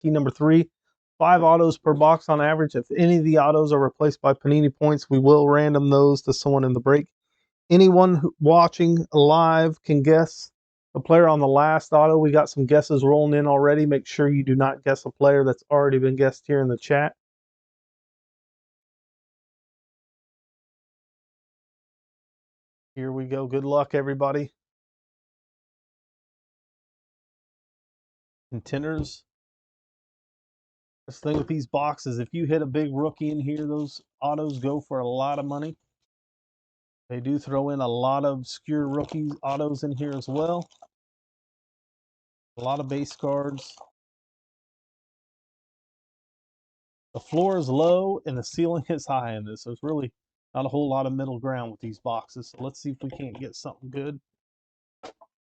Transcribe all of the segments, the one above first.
Key number 3, 5 autos per box on average. If any of the autos are replaced by Panini points, we will random those to someone in the break. Anyone watching live can guess the player on the last auto. We got some guesses rolling in already. Make sure you do not guess a player that's already been guessed here in the chat. Here we go. Good luck, everybody. Contenders. This thing with these boxes, if you hit a big rookie in here, those autos go for a lot of money. They do throw in a lot of obscure rookies autos in here as well. A lot of base cards. The floor is low and the ceiling is high in this. There's really not a whole lot of middle ground with these boxes. So let's see if we can't get something good.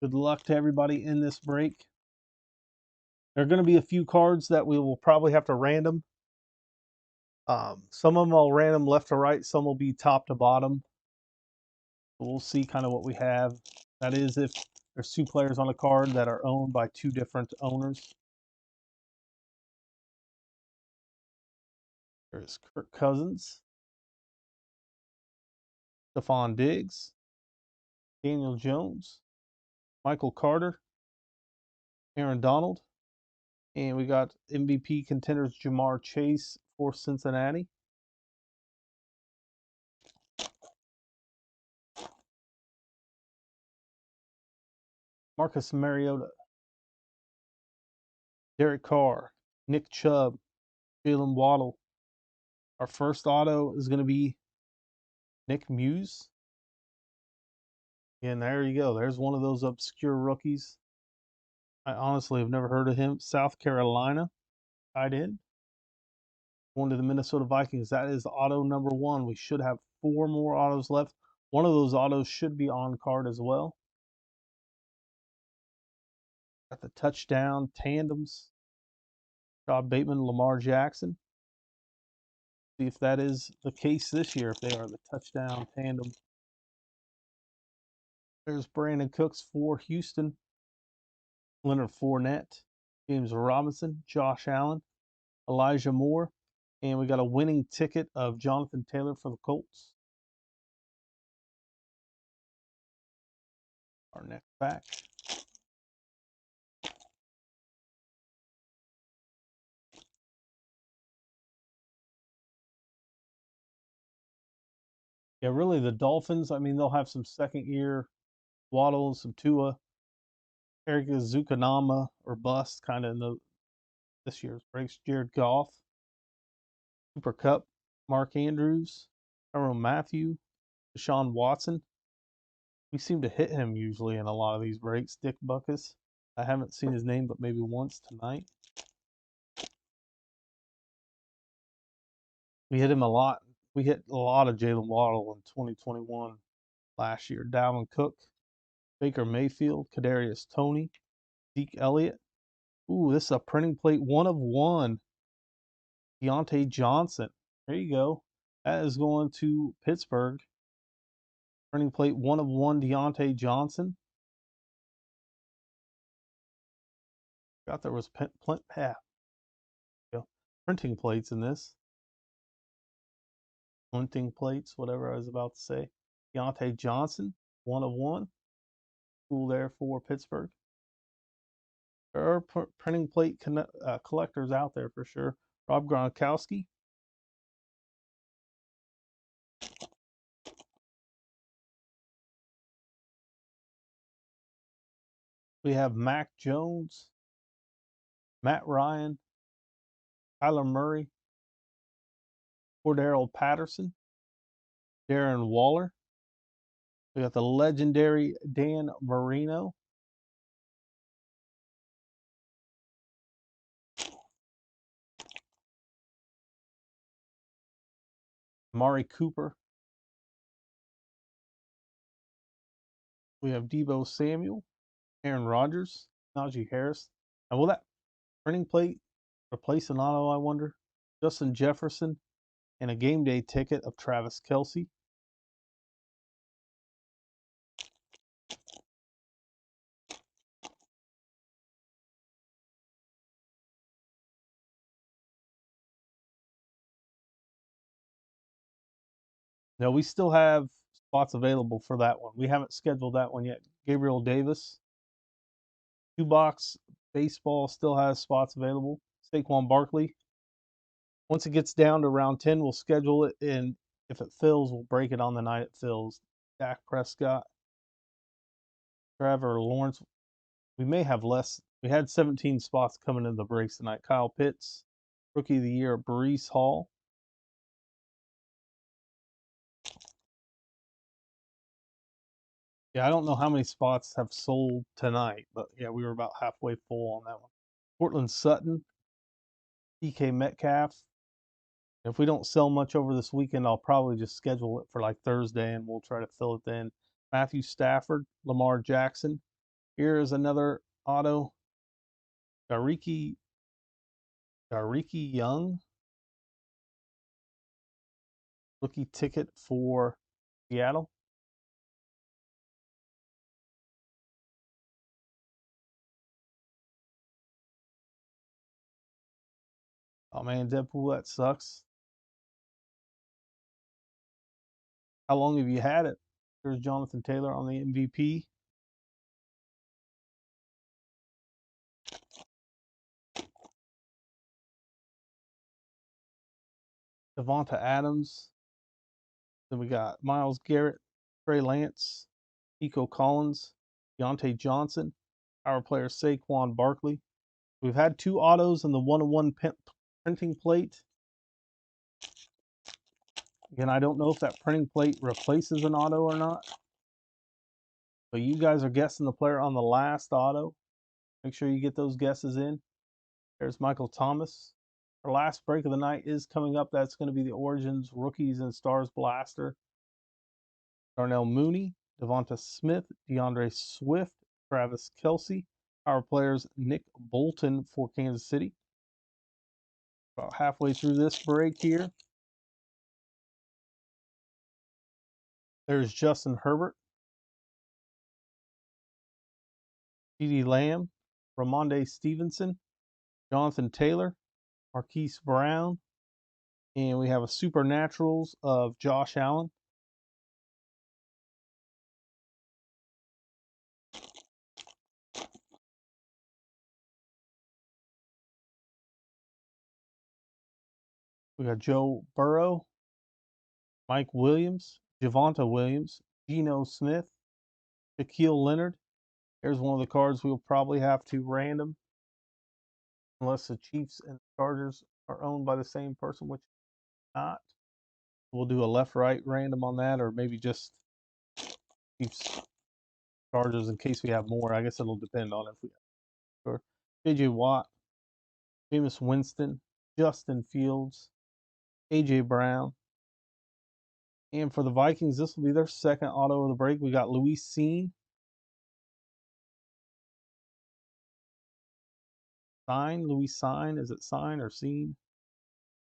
Good luck to everybody in this break. There are going to be a few cards that we will probably have to random. Some of them I'll random left to right. Some will be top to bottom. We'll see kind of what we have. That is if there's 2 players on a card that are owned by 2 different owners. There's Kirk Cousins, Stephon Diggs, Daniel Jones, Michael Carter, Aaron Donald, and we got MVP contenders Jamar Chase for Cincinnati. Marcus Mariota, Derek Carr, Nick Chubb, Jalen Waddle. Our first auto is going to be Nick Muse. And there you go. There's one of those obscure rookies. I honestly have never heard of him. South Carolina, tight end. Going to the Minnesota Vikings. That is auto number 1. We should have 4 more autos left. One of those autos should be on card as well. Got the touchdown tandems. Rashad Bateman, Lamar Jackson. See if that is the case this year, if they are the touchdown tandem. There's Brandon Cooks for Houston. Leonard Fournette, James Robinson, Josh Allen, Elijah Moore, and we got a winning ticket of Jonathan Taylor for the Colts. Our next pack. Yeah, really the Dolphins, I mean, they'll have some second year Waddle, some Tua, Eric Zukanama or bust kind of in this year's breaks. Jared Goff, Cooper Kupp, Mark Andrews, Tyrann Mathieu, Deshaun Watson. We seem to hit him usually in a lot of these breaks. Dick Buckus. I haven't seen his name, but maybe once tonight. We hit him a lot. We hit a lot of Jalen Waddle in 2021 last year. Dalvin Cook, Baker Mayfield, Kadarius Toney, Zeke Elliott. Ooh, this is a printing plate 1 of 1. Deontay Johnson. There you go. That is going to Pittsburgh. Printing plate 1 of 1, Deontay Johnson. Forgot there was printing plates in this. Printing plates, whatever I was about to say. Deontay Johnson, 1 of 1. Cool there for Pittsburgh. There are printing plate collectors out there for sure. Rob Gronkowski. We have Mac Jones, Matt Ryan, Kyler Murray, Cordero Patterson, Darren Waller. We got the legendary Dan Marino. Amari Cooper. We have Deebo Samuel, Aaron Rodgers, Najee Harris. And will that printing plate replace an auto, I wonder? Justin Jefferson and a game day ticket of Travis Kelce. No, we still have spots available for that one. We haven't scheduled that one yet. Gabriel Davis, 2-box baseball still has spots available. Saquon Barkley. Once it gets down to round 10, we'll schedule it, and if it fills, we'll break it on the night it fills. Dak Prescott, Trevor Lawrence. We may have less. We had 17 spots coming into the breaks tonight. Kyle Pitts, Rookie of the Year, Breece Hall. Yeah, I don't know how many spots have sold tonight, but yeah, we were about halfway full on that one. Portland Sutton, DK Metcalf. If we don't sell much over this weekend, I'll probably just schedule it for like Thursday and we'll try to fill it then. Matthew Stafford, Lamar Jackson. Here is another auto. Dariki Young, rookie ticket for Seattle. Oh man, Deadpool, that sucks. How long have you had it? There's Jonathan Taylor on the MVP. Devonta Adams. Then we got Myles Garrett, Trey Lance, Nico Collins, Deontay Johnson, our player Saquon Barkley. We've had 2 autos and the 1-on-1 printing plate. Again, I don't know if that printing plate replaces an auto or not. But you guys are guessing the player on the last auto. Make sure you get those guesses in. There's Michael Thomas. Our last break of the night is coming up. That's going to be the Origins Rookies and Stars Blaster. Darnell Mooney, Devonta Smith, DeAndre Swift, Travis Kelce. Our players Nick Bolton for Kansas City. About halfway through this break here. There's Justin Herbert, CeeDee Lamb, Ramondre Stevenson, Jonathan Taylor, Marquise Brown, and we have a Supernaturals of Josh Allen. We got Joe Burrow, Mike Williams, Javonte Williams, Geno Smith, Shaquille Leonard. Here's one of the cards we'll probably have to random, unless the Chiefs and Chargers are owned by the same person, which not. We'll do a left-right random on that, or maybe just Chiefs, Chargers in case we have more. I guess it'll depend on if we have. Sure. J.J. Watt, Jameis Winston, Justin Fields, A.J. Brown. And for the Vikings, this will be their second auto of the break. We got Luis Cine. Luis Cine. Is it Cine or Cine?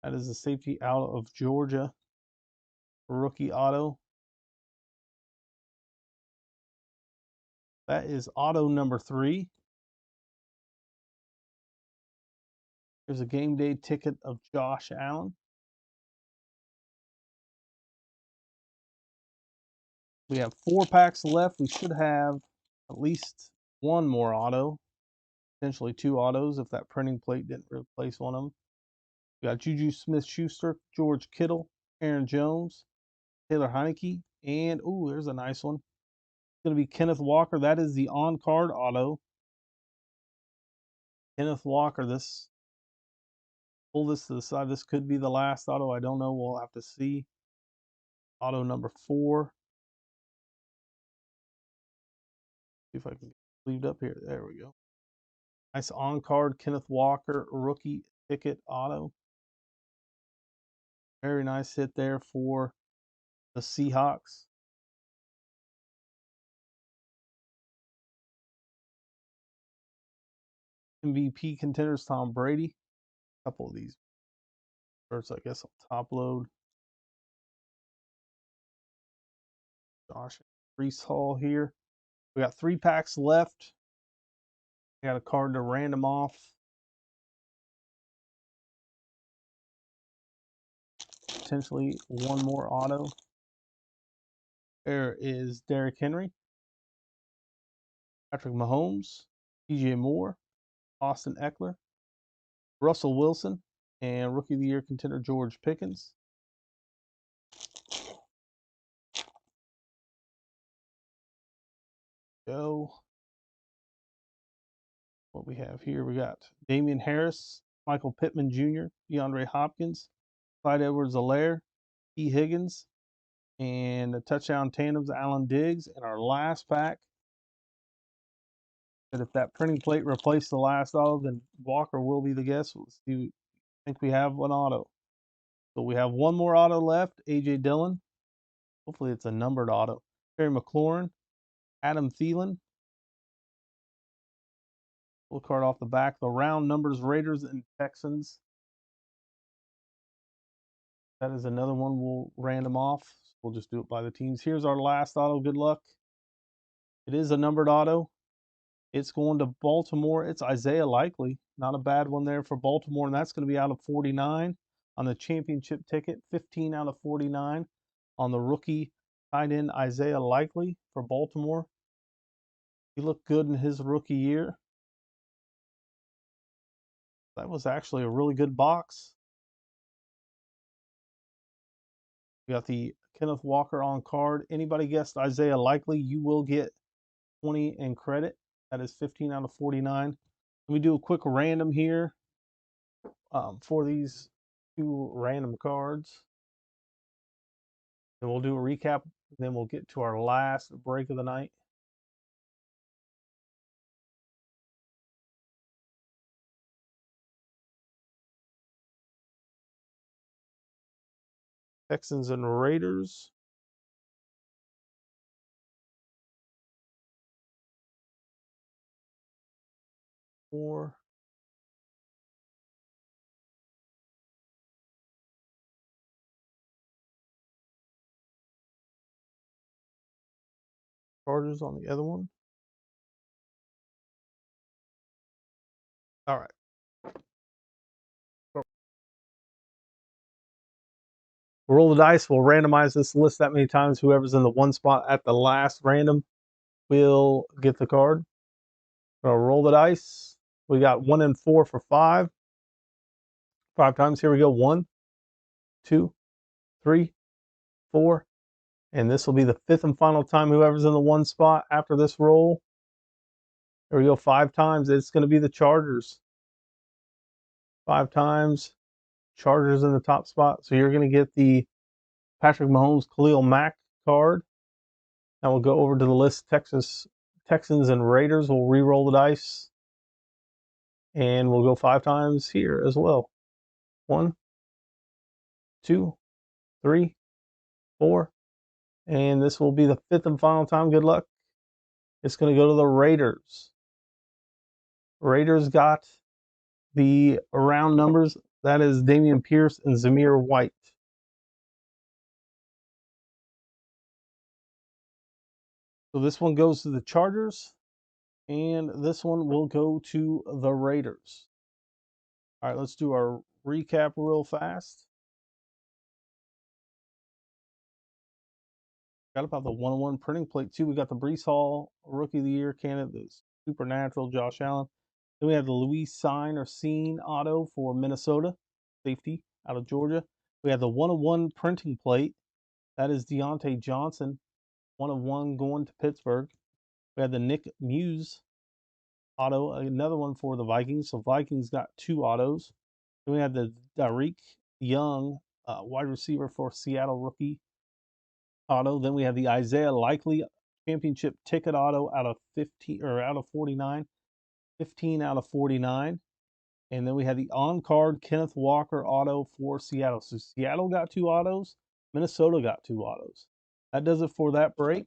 That is a safety out of Georgia. Rookie auto. That is auto number 3. Here's a game day ticket of Josh Allen. We have 4 packs left. We should have at least one more auto, potentially 2 autos if that printing plate didn't replace one of them. We got Juju Smith-Schuster, George Kittle, Aaron Jones, Taylor Heineke, and ooh, there's a nice one. It's going to be Kenneth Walker. That is the on-card auto. Kenneth Walker. Pull this to the side. This could be the last auto. I don't know. We'll have to see. Auto number 4. See if I can leave it up here. There we go. Nice on-card Kenneth Walker rookie ticket auto. Very nice hit there for the Seahawks. MVP contenders Tom Brady. A couple of these first, I guess I'll top load. Josh Breece Hall here. We got 3 packs left. I got a card to random off. Potentially one more auto. There is Derrick Henry, Patrick Mahomes, DJ Moore, Austin Eckler, Russell Wilson, and Rookie of the Year contender George Pickens. Go. What we have here, we got Damian Harris, Michael Pittman Jr., DeAndre Hopkins, Clyde Edwards-Helaire, E. Higgins, and the touchdown tandems, Alan Diggs. And our last pack, that if that printing plate replaced the last auto, then Walker will be the guest. Let's see. I think we have one auto. So we have one more auto left. A.J. Dillon. Hopefully it's a numbered auto. Terry McLaurin, Adam Thielen. Full card off the back. The round numbers, Raiders and Texans. That is another one we'll random off. We'll just do it by the teams. Here's our last auto. Good luck. It is a numbered auto. It's going to Baltimore. It's Isaiah Likely. Not a bad one there for Baltimore, and that's going to be out of 49 on the championship ticket. 15 out of 49 on the rookie tight end Isaiah Likely for Baltimore. He looked good in his rookie year. That was actually a really good box. We got the Kenneth Walker on card. Anybody guessed Isaiah Likely, you will get 20 in credit. That is 15 out of 49. Let me do a quick random here for these two random cards. And we'll do a recap. Then we'll get to our last break of the night. Texans and Raiders. Four. Chargers on the other one. All right. Roll the dice. We'll randomize this list that many times. Whoever's in the one spot at the last random will get the card. I'll roll the dice. We got 1 and 4 for 5. 5 times. Here we go. 1, 2, 3, 4. And this will be the 5th and final time whoever's in the one spot after this roll. Here we go. 5 times. It's going to be the Chargers. 5 times. Chargers in the top spot. So you're going to get the Patrick Mahomes Khalil Mack card. Now we'll go over to the list. Texans and Raiders. We'll re-roll the dice. And we'll go 5 times here as well. 1, 2, 3, 4. And this will be the 5th and final time. Good luck. It's going to go to the Raiders. Raiders got the round numbers. That is Dameon Pierce and Zamir White. So this one goes to the Chargers, and this one will go to the Raiders. All right, let's do our recap real fast. Got about the 101 printing plate, too. We got the Breece Hall Rookie of the Year candidate, the Supernatural Josh Allen. Then we have the Luis Sign or Scene auto for Minnesota, safety out of Georgia. We have the 101 printing plate. That is Deontay Johnson, 1 of 1 going to Pittsburgh. We have the Nick Muse auto, another one for the Vikings. So Vikings got 2 autos. Then we have the Derek Young wide receiver for Seattle rookie auto. Then we have the Isaiah Likely championship ticket auto out of 15 or out of 49, 15 out of 49. And then we had the on-card Kenneth Walker auto for Seattle. So Seattle got 2 autos. Minnesota got 2 autos. That does it for that break.